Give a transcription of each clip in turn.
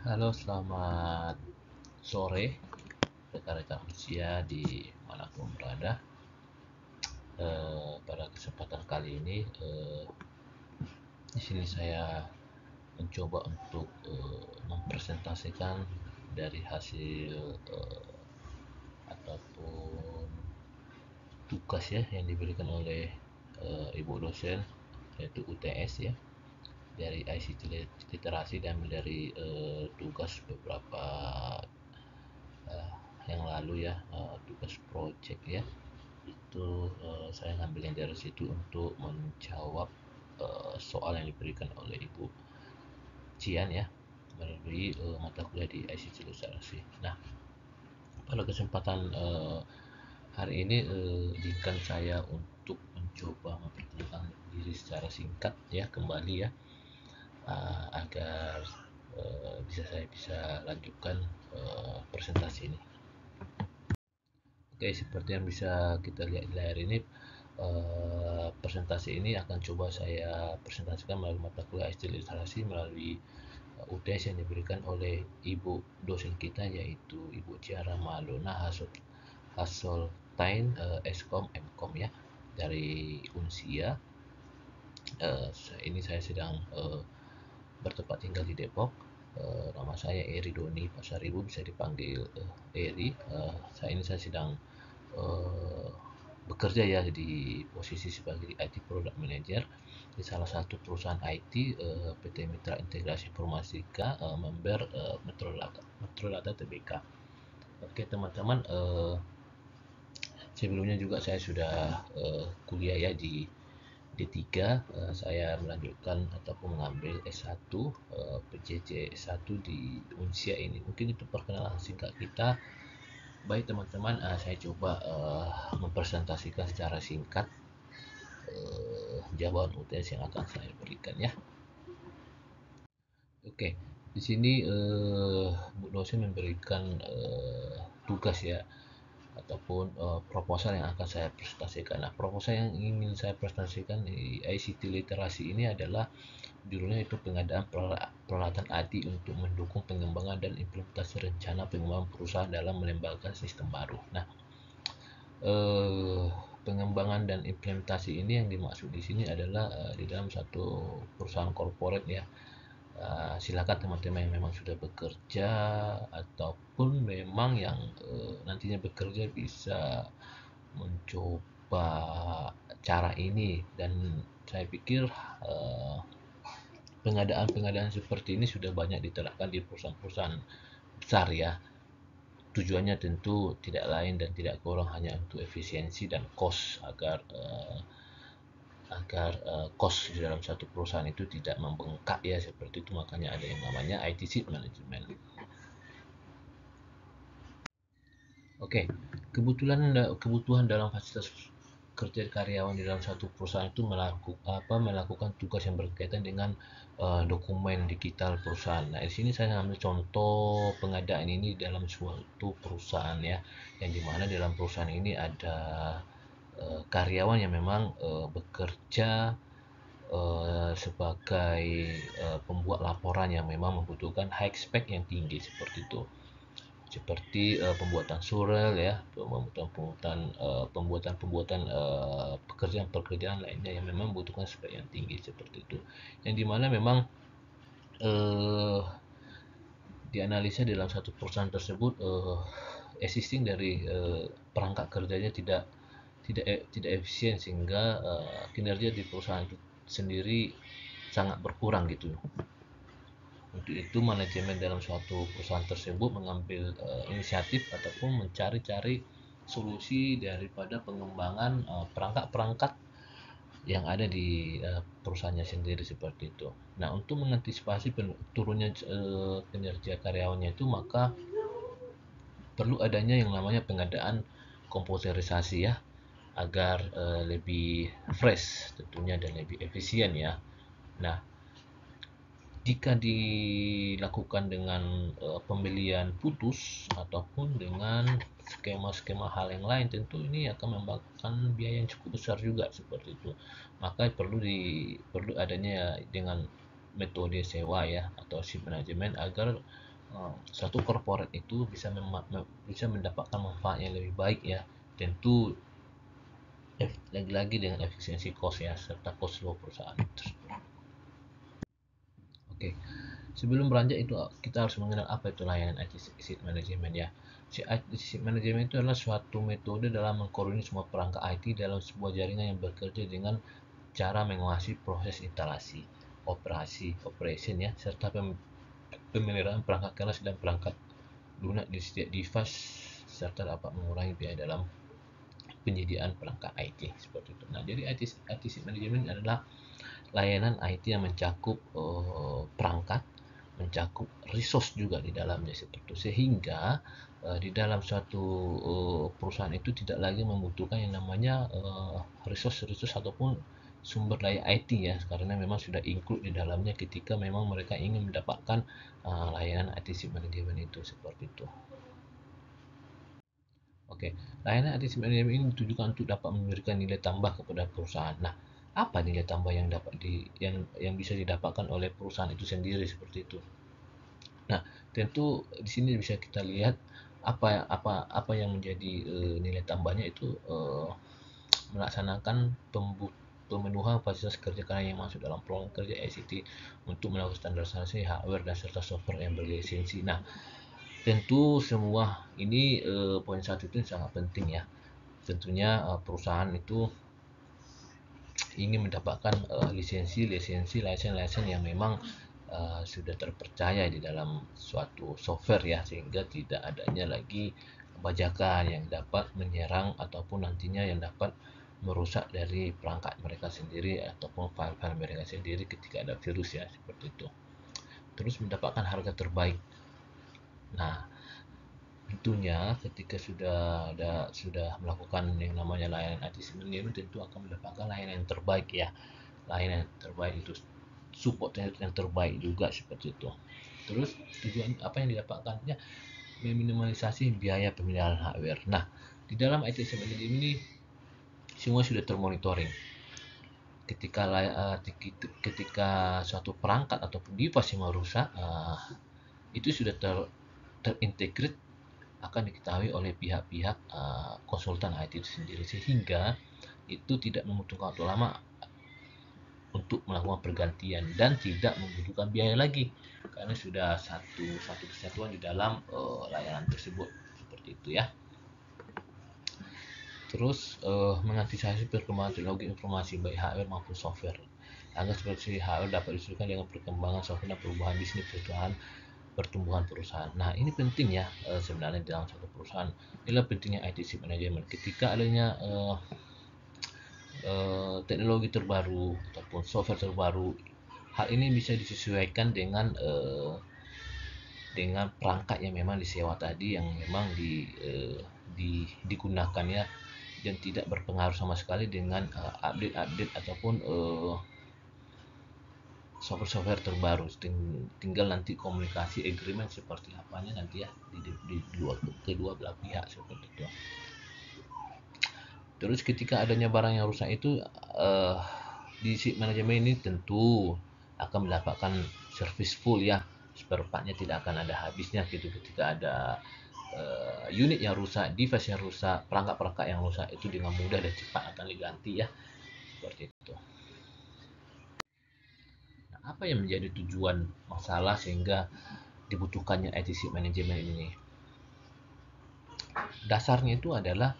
Halo, selamat sore rekan-rekan usia di manapun berada. Pada kesempatan kali ini, di sini saya mencoba untuk mempresentasikan dari hasil ataupun tugas ya yang diberikan oleh ibu dosen, yaitu UTS ya, dari ICT literasi, dan dari tugas beberapa uh, yang lalu ya, tugas project ya. Itu saya ngambil yang dari situ untuk menjawab soal yang diberikan oleh Ibu Cian ya, melalui mata kuliah di ICT Literasi. Nah, pada kesempatan hari ini izinkan saya untuk mencoba memperkenalkan diri secara singkat ya, kembali ya, agar saya bisa lanjutkan presentasi ini. Oke, seperti yang bisa kita lihat di layar ini, presentasi ini akan coba saya presentasikan melalui mata kuliah ICT Literasi melalui UTS yang diberikan oleh ibu dosen kita, yaitu Ibu Ciara Malona Hassoltain, Eskom Mkom ya, dari Unsia. Ini saya sedang bertempat tinggal di Depok. Nama saya Eri Doni Pasaribu, bisa dipanggil Eri. Saya sedang uh, bekerja ya di posisi sebagai IT Product Manager di salah satu perusahaan IT, PT Mitra Integrasi Informatika, member Metrolata Tbk. Oke teman-teman, sebelumnya juga saya sudah kuliah ya di D3. Saya melanjutkan ataupun mengambil S1, PJJ S1 di Unsia ini. Mungkin itu perkenalan singkat kita. Baik teman-teman, saya coba mempresentasikan secara singkat jawaban UTS yang akan saya berikan ya. Oke, di sini Bu dosen memberikan tugas ya, ataupun proposal yang akan saya presentasikan. Nah, proposal yang ingin saya presentasikan di ICT literasi ini adalah judulnya itu pengadaan peralatan IT untuk mendukung pengembangan dan implementasi rencana pengembangan perusahaan dalam mengembangkan sistem baru. Nah, pengembangan dan implementasi ini yang dimaksud di sini adalah di dalam satu perusahaan korporat ya. Silakan teman-teman yang memang sudah bekerja ataupun memang yang nantinya bekerja bisa mencoba cara ini, dan saya pikir pengadaan seperti ini sudah banyak diterapkan di perusahaan-perusahaan besar ya. Tujuannya tentu tidak lain dan tidak kurang hanya untuk efisiensi dan cost, agar cost di dalam satu perusahaan itu tidak membengkak ya, seperti itu. Makanya ada yang namanya IT Seat Management. Oke, kebutuhan dalam fasilitas kerja karyawan di dalam satu perusahaan itu melakukan tugas yang berkaitan dengan dokumen digital perusahaan. Nah, di sini saya ambil contoh pengadaan ini dalam suatu perusahaan ya, yang dimana dalam perusahaan ini ada karyawan yang memang bekerja sebagai pembuat laporan yang memang membutuhkan high spec yang tinggi, seperti itu. Seperti pembuatan surel ya, pembuatan pekerjaan-pekerjaan lainnya yang memang membutuhkan spek yang tinggi, seperti itu. Yang dimana memang eh, dianalisa dalam satu perusahaan tersebut, existing dari perangkat kerjanya tidak efisien, sehingga kinerja di perusahaan itu sendiri sangat berkurang gitu. Untuk itu manajemen dalam suatu perusahaan tersebut mengambil inisiatif ataupun mencari-cari solusi daripada pengembangan perangkat-perangkat yang ada di perusahaannya sendiri, seperti itu. Nah, untuk mengantisipasi turunnya kinerja karyawannya itu, maka perlu adanya yang namanya pengadaan komputerisasi ya, agar lebih fresh tentunya dan lebih efisien ya. Nah, jika dilakukan dengan pembelian putus ataupun dengan skema-skema hal yang lain, tentu ini akan memakan biaya yang cukup besar juga, seperti itu. Maka perlu adanya dengan metode sewa ya, atau shift management, agar suatu corporate itu bisa mendapatkan manfaat yang lebih baik ya, tentu lagi-lagi dengan efisiensi cost ya, serta cost flow perusahaan tersebut. Oke, sebelum beranjak itu kita harus mengenal apa itu layanan IT Asset Management ya. Asset Management itu adalah suatu metode dalam mengkoordinir semua perangkat IT dalam sebuah jaringan yang bekerja dengan cara menguasai proses instalasi, operation ya, serta pemeliharaan perangkat keras dan perangkat lunak di setiap device, serta dapat mengurangi biaya dalam penyediaan perangkat IT seperti itu. Nah, jadi IT Asset Management adalah layanan IT yang mencakup perangkat, mencakup resource juga di dalamnya seperti itu, sehingga di dalam suatu perusahaan itu tidak lagi membutuhkan yang namanya resource ataupun sumber daya IT ya, karena memang sudah include di dalamnya ketika memang mereka ingin mendapatkan layanan IT Management itu seperti itu. Oke, layanan IT Management ini ditujukan untuk dapat memberikan nilai tambah kepada perusahaan. Nah, apa nilai tambah yang dapat yang bisa didapatkan oleh perusahaan itu sendiri seperti itu? Nah, tentu di sini bisa kita lihat apa yang menjadi nilai tambahnya itu melaksanakan pemenuhan fasilitas kerja karya yang masuk dalam program kerja ICT untuk melakukan standarisasi hardware dan serta software yang berlisensi. Nah, tentu semua ini poin satu itu sangat penting ya. Tentunya perusahaan itu ingin mendapatkan lisensi yang memang sudah terpercaya di dalam suatu software ya, sehingga tidak adanya lagi bajakan yang dapat menyerang ataupun nantinya yang dapat merusak dari perangkat mereka sendiri ataupun file-file mereka sendiri ketika ada virus ya, seperti itu. Terus mendapatkan harga terbaik. Nah, tentunya ketika sudah melakukan yang namanya layanan IT Management, tentu akan mendapatkan layanan yang terbaik ya. Layanan yang terbaik itu support yang terbaik juga seperti itu. Terus tujuan apa yang didapatkannya? Meminimalisasi biaya pemeliharaan hardware. Nah, di dalam IT Management ini semua sudah termonitoring. Ketika suatu perangkat ataupun device yang merusak, itu sudah terintegrate, akan diketahui oleh pihak-pihak konsultan IT itu sendiri, sehingga itu tidak membutuhkan waktu lama untuk melakukan pergantian dan tidak membutuhkan biaya lagi karena sudah satu kesatuan di dalam layanan tersebut seperti itu ya. Terus mengantisipasi perkembangan teknologi informasi baik hardware maupun software agar seperti hardware dapat disesuaikan dengan perkembangan software dan perubahan bisnis pertumbuhan perusahaan. Nah, ini penting ya sebenarnya dalam satu perusahaan. Inilah pentingnya IT Management. Ketika adanya teknologi terbaru ataupun software terbaru, hal ini bisa disesuaikan dengan perangkat yang memang disewa tadi, yang memang digunakan ya, dan tidak berpengaruh sama sekali dengan update ataupun software terbaru. Tinggal nanti komunikasi agreement seperti apanya nanti ya di kedua belah pihak seperti itu. Terus ketika adanya barang yang rusak itu di manajemen ini tentu akan mendapatkan service full ya, spare partnya tidak akan ada habisnya gitu. Ketika ada unit yang rusak, device yang rusak, perangkat-perangkat yang rusak, itu dengan mudah dan cepat akan diganti ya, seperti itu. Nah, apa yang menjadi tujuan masalah sehingga dibutuhkannya IT Management ini? Dasarnya itu adalah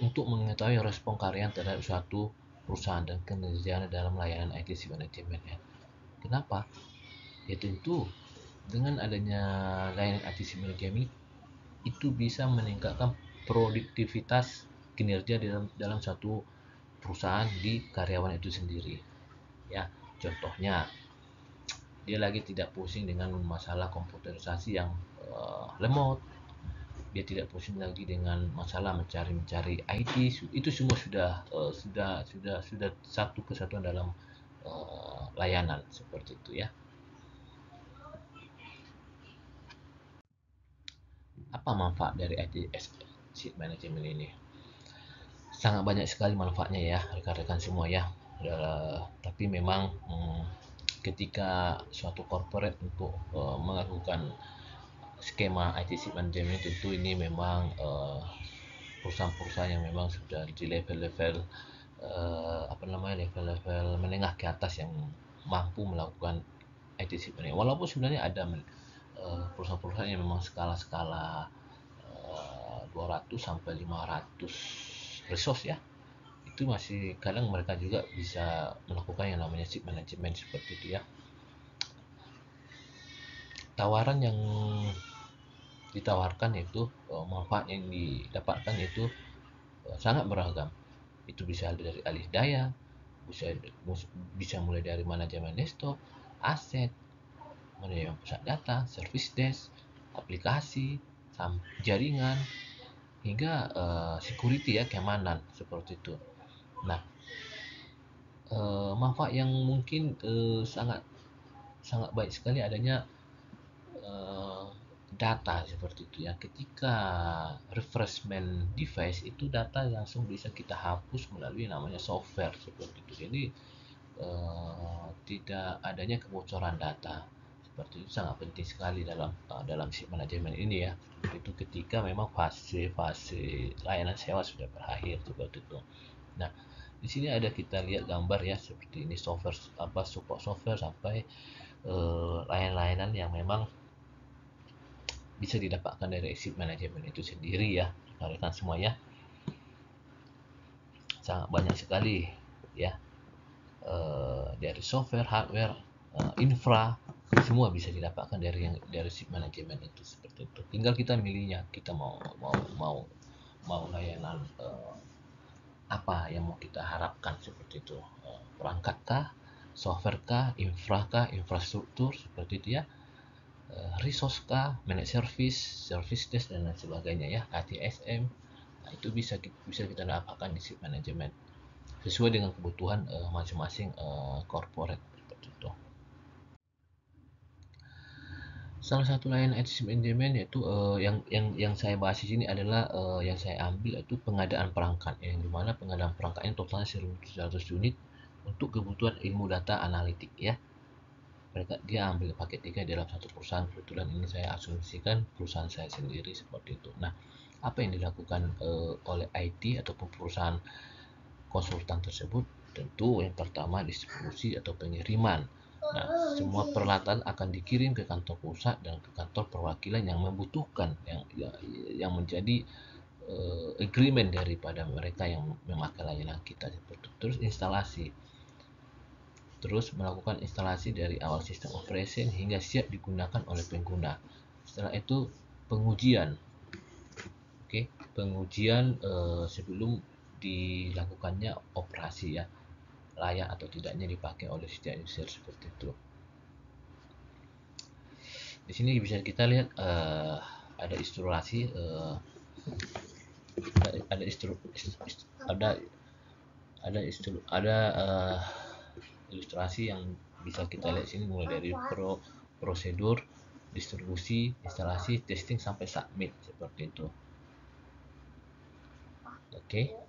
untuk mengetahui respon karyawan terhadap suatu perusahaan dan kinerjanya dalam layanan IT Management ya. Kenapa? Ya tentu dengan adanya layanan IT Management itu bisa meningkatkan produktivitas kinerja dalam satu perusahaan di karyawan itu sendiri. Ya, contohnya dia lagi tidak pusing dengan masalah komputerisasi yang lemot, dia tidak pusing lagi dengan masalah mencari IT, itu semua sudah satu kesatuan dalam layanan seperti itu ya. Apa manfaat dari IT Asset Management ini? Sangat banyak sekali manfaatnya ya rekan-rekan semua ya. Tapi memang ketika suatu corporate untuk melakukan skema IT Ship Management tentu ini memang perusahaan-perusahaan yang memang sudah di level-level level-level menengah ke atas yang mampu melakukan IT Ship Management. Walaupun sebenarnya ada perusahaan-perusahaan yang memang skala-skala 200 sampai 500 resource ya, itu masih kadang mereka juga bisa melakukan yang namanya ship management seperti itu ya. Tawaran yang ditawarkan itu manfaat yang didapatkan itu sangat beragam. Itu bisa dari alih daya, bisa mulai dari manajemen desktop, aset, manajemen pusat data, service desk, aplikasi, jaringan, hingga security ya, keamanan seperti itu. Nah, manfaat yang mungkin sangat baik sekali adanya data seperti itu ya. Ketika refreshment device itu data langsung bisa kita hapus melalui namanya software seperti itu. Jadi tidak adanya kebocoran data seperti itu sangat penting sekali dalam ship manajemen ini ya. Itu ketika memang fase layanan sewa sudah berakhir seperti itu. Nah, di sini ada kita lihat gambar ya, seperti ini software support software sampai layanan-layanan yang memang bisa didapatkan dari ship management itu sendiri ya, rekan semua ya. Sangat banyak sekali ya, dari software, hardware, infra, semua bisa didapatkan dari ship management itu seperti itu. Tinggal kita milihnya, kita mau layanan apa yang mau kita harapkan seperti itu, perangkat kah, software kah, infrastruktur seperti itu ya, resource kah, managed service desk dan lain sebagainya ya, ATSM. Nah, itu bisa kita dapatkan di ship management sesuai dengan kebutuhan masing-masing corporate seperti itu. Salah satu layanan IT Management yaitu yang saya bahas di sini adalah yang saya ambil itu pengadaan perangkat, yang dimana pengadaan perangkatnya totalnya 1.700 unit untuk kebutuhan ilmu data analitik ya. Dia ambil paket 3 dalam satu perusahaan. Kebetulan ini saya asumsikan perusahaan saya sendiri seperti itu. Nah, apa yang dilakukan oleh IT ataupun perusahaan konsultan tersebut? Tentu yang pertama distribusi atau pengiriman. Nah, semua peralatan akan dikirim ke kantor pusat dan ke kantor perwakilan yang membutuhkan, yang menjadi agreement daripada mereka yang memakai layanan kita seperti itu. Terus instalasi, terus melakukan instalasi dari awal sistem operation hingga siap digunakan oleh pengguna. Setelah itu pengujian, pengujian sebelum dilakukannya operasi ya, layak atau tidaknya dipakai oleh setiap user seperti itu. Di sini bisa kita lihat ada ilustrasi, ilustrasi yang bisa kita lihat sini, mulai dari prosedur, distribusi, instalasi, testing sampai submit seperti itu. Oke.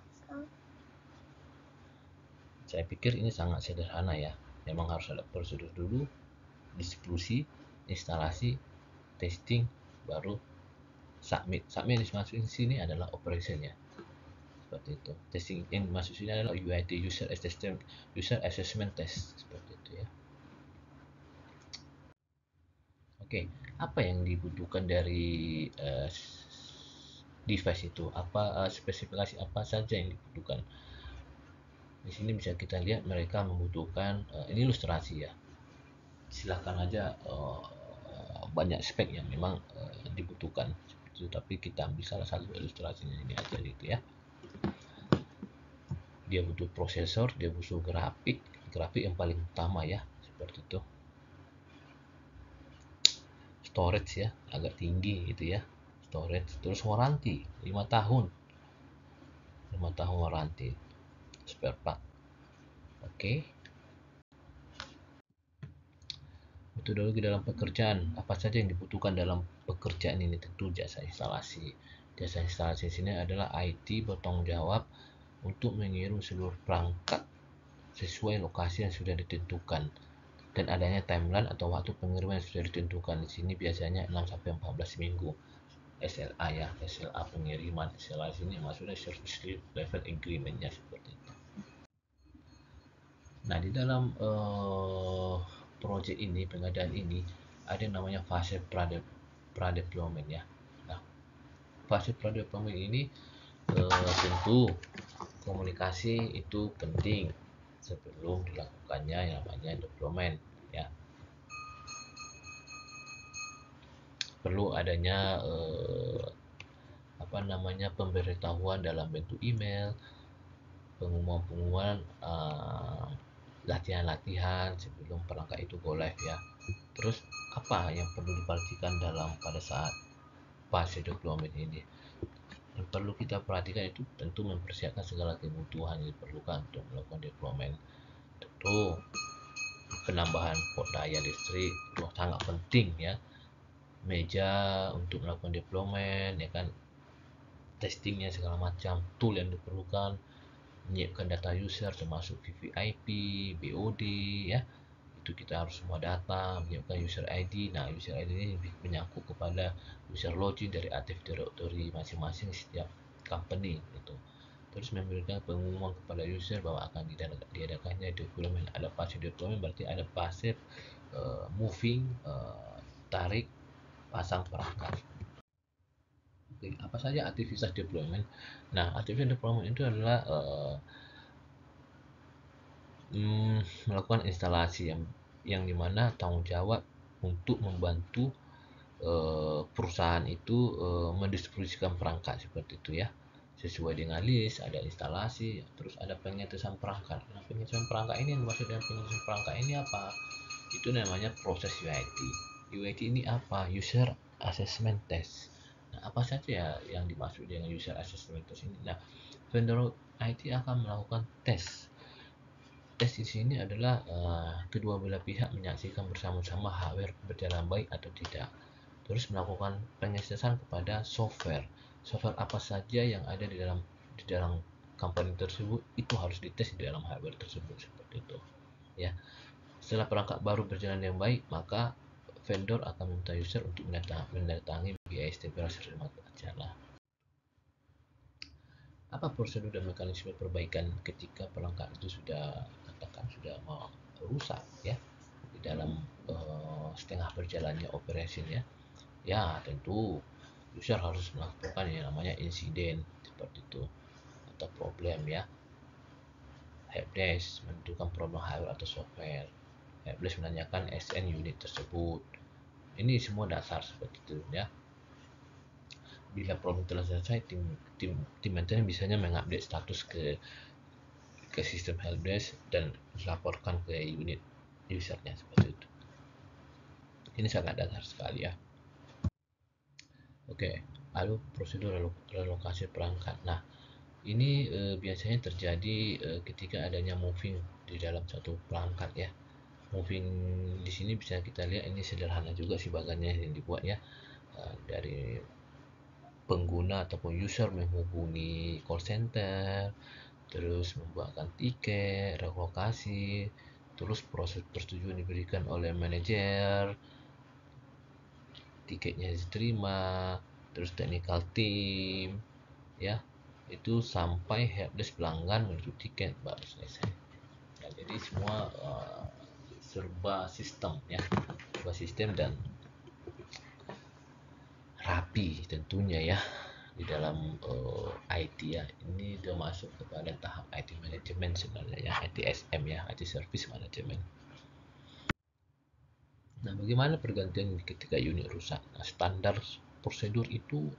Saya pikir ini sangat sederhana ya. Memang harus ada prosedur dulu, distribusi, instalasi, testing, baru submit. Submit yang dimaksud di sini adalah operationnya. Seperti itu. Testing yang dimaksud sini adalah UAT, user assessment test, seperti itu ya. Oke, apa yang dibutuhkan dari device itu? Spesifikasi apa saja yang dibutuhkan? Di sini bisa kita lihat mereka membutuhkan, ini ilustrasi ya. Silakan aja banyak spek yang memang dibutuhkan seperti itu, tapi kita ambil salah satu ilustrasinya ini aja gitu ya. Dia butuh prosesor, dia butuh grafik yang paling utama ya, seperti itu. Storage ya, agak tinggi gitu ya, storage. Terus waranti 5 tahun waranti spare part. Oke. Metodologi dalam pekerjaan, apa saja yang dibutuhkan dalam pekerjaan ini? Tentu jasa instalasi. Jasa instalasi sini adalah IT bertanggung jawab untuk mengirim seluruh perangkat sesuai lokasi yang sudah ditentukan. dan adanya timeline atau waktu pengiriman yang sudah ditentukan. Di sini biasanya 6 sampai 14 minggu. SLA ya, SLA pengiriman. SLA sini maksudnya Service Level Agreement-nya seperti itu. Nah, di dalam project ini, pengadaan ini, ada yang namanya fase pra-deployment ya. Nah, fase pra-deployment ini tentu komunikasi itu penting sebelum dilakukannya yang namanya deployment ya. Perlu adanya pemberitahuan dalam bentuk email, pengumuman latihan-latihan sebelum perangkat itu go live ya. Terus apa yang perlu diperhatikan pada saat fase deployment ini? Yang perlu kita perhatikan itu tentu mempersiapkan segala kebutuhan yang diperlukan untuk melakukan deployment. Tentu penambahan port daya listrik itu sangat penting ya. Meja untuk melakukan deployment ya kan, testingnya segala macam, tool yang diperlukan, menyiapkan data user termasuk VVIP, BOD ya, itu kita harus semua data, menyiapkan user ID. Nah, user ID ini menyangkut kepada user login dari Active Directory masing-masing setiap company gitu. Terus memberikan pengumuman kepada user bahwa akan diadakannya deployment. Ada fase deployment berarti ada fase moving, tarik, pasang perangkat. Oke, apa saja aktivitas deployment? Nah, aktivitas deployment itu adalah melakukan instalasi yang dimana tanggung jawab untuk membantu perusahaan itu mendistribusikan perangkat seperti itu ya, sesuai dengan list. Ada instalasi, terus ada pengetesan perangkat. Nah, pengetesan perangkat ini, yang dimaksud dengan pengetesan perangkat ini apa? Itu namanya proses UAT. UAT ini apa? User Assessment Test. Nah, apa saja ya yang dimaksud dengan User Assessment Test ini? Nah, vendor IT akan melakukan tes. Tes di sini adalah kedua belah pihak menyaksikan bersama-sama hardware berjalan baik atau tidak. Terus melakukan pengetesan kepada software. Software apa saja yang ada di dalam company tersebut itu harus dites di dalam hardware tersebut seperti itu. Ya. Setelah perangkat baru berjalan dengan baik, maka vendor akan meminta user untuk mendatangi BIS temporary remote jalan. Apa prosedur dan mekanisme perbaikan ketika perangkat itu sudah rusak ya di dalam setengah berjalannya operation ya? Ya, tentu user harus melakukan yang namanya insiden seperti itu atau problem ya. Helpdesk menentukan problem hardware atau software. Helpdesk menanyakan SN unit tersebut. Ini semua dasar seperti itu ya. Bila problem telah selesai, tim maintenance biasanya mengupdate status ke sistem helpdesk dan dilaporkan ke unit usernya seperti itu. Ini sangat dasar sekali ya. Oke, lalu prosedur relokasi perangkat. Nah, ini biasanya terjadi ketika adanya moving di dalam satu perangkat ya. Moving di sini bisa kita lihat, ini sederhana juga sih bagannya yang dibuat ya. Dari pengguna ataupun user menghubungi call center, terus membuatkan tiket relokasi, terus proses persetujuan diberikan oleh manajer, tiketnya diterima, terus technical team ya, itu sampai helpdesk pelanggan menuju tiket baru selesai. Nah, jadi semua serba sistem ya, serba sistem dan rapi tentunya ya di dalam IT ya. Ini sudah masuk kepada tahap IT management sebenarnya ya, ITSM ya, IT Service Management. Nah, bagaimana pergantian ketika unit rusak? Nah, standar prosedur itu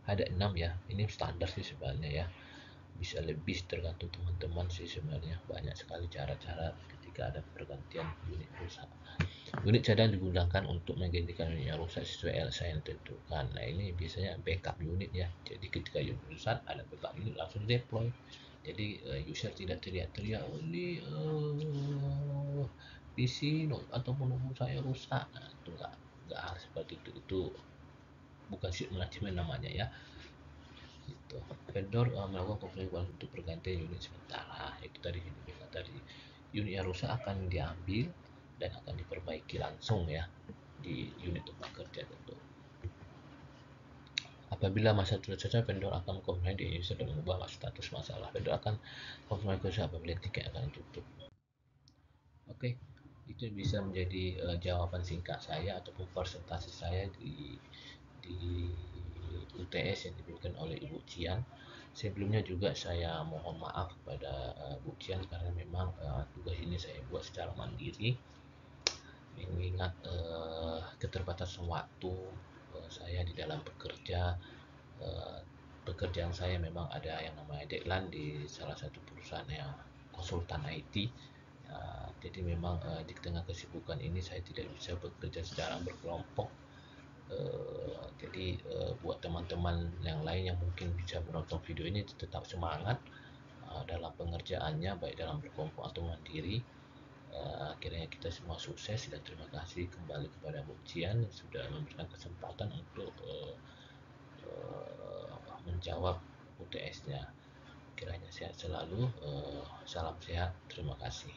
ada 6 ya. Ini standar sih sebenarnya ya. Bisa lebih tergantung teman-teman sih sebenarnya. Banyak sekali cara-cara ketika ada pergantian unit rusak. Unit cadangan digunakan untuk menggantikan unit yang rusak sesuai LSA yang ditentukan. Nah, ini biasanya backup unit ya. Jadi ketika unit rusak, ada backup unit langsung deploy. Jadi user tidak teriak-teriak, oh ini PC ataupun notebook saya rusak. Nah, itu nggak harus seperti itu. Itu bukan shift manajemen namanya ya. Gitu. Vendor melakukan konfigurasi untuk pergantian unit sementara. Itu tadi unit yang rusak akan diambil dan akan diperbaiki langsung ya di unit tempat kerja tentu. Apabila masa sudah selesai, vendor akan mengkonfirmasi di user dan mengubah status masalah. Vendor akan konfirmasi ke user apabila tiket akan ditutup. Oke, itu bisa menjadi jawaban singkat saya ataupun presentasi saya di UTS yang diberikan oleh Ibu Cian. Sebelumnya juga saya mohon maaf kepada Bu Cian karena memang tugas ini saya buat secara mandiri mengingat keterbatasan waktu saya di dalam bekerja. Pekerjaan saya memang ada yang namanya deadline di salah satu perusahaan yang konsultan IT. Jadi memang di tengah kesibukan ini saya tidak bisa bekerja secara berkelompok. Jadi buat teman-teman yang lain yang mungkin bisa menonton video ini tetap semangat dalam pengerjaannya, baik dalam berkelompok atau mandiri. Akhirnya kita semua sukses dan terima kasih kembali kepada Bu Cian yang sudah memberikan kesempatan untuk menjawab UTS-nya. Kiranya sehat selalu, salam sehat, terima kasih.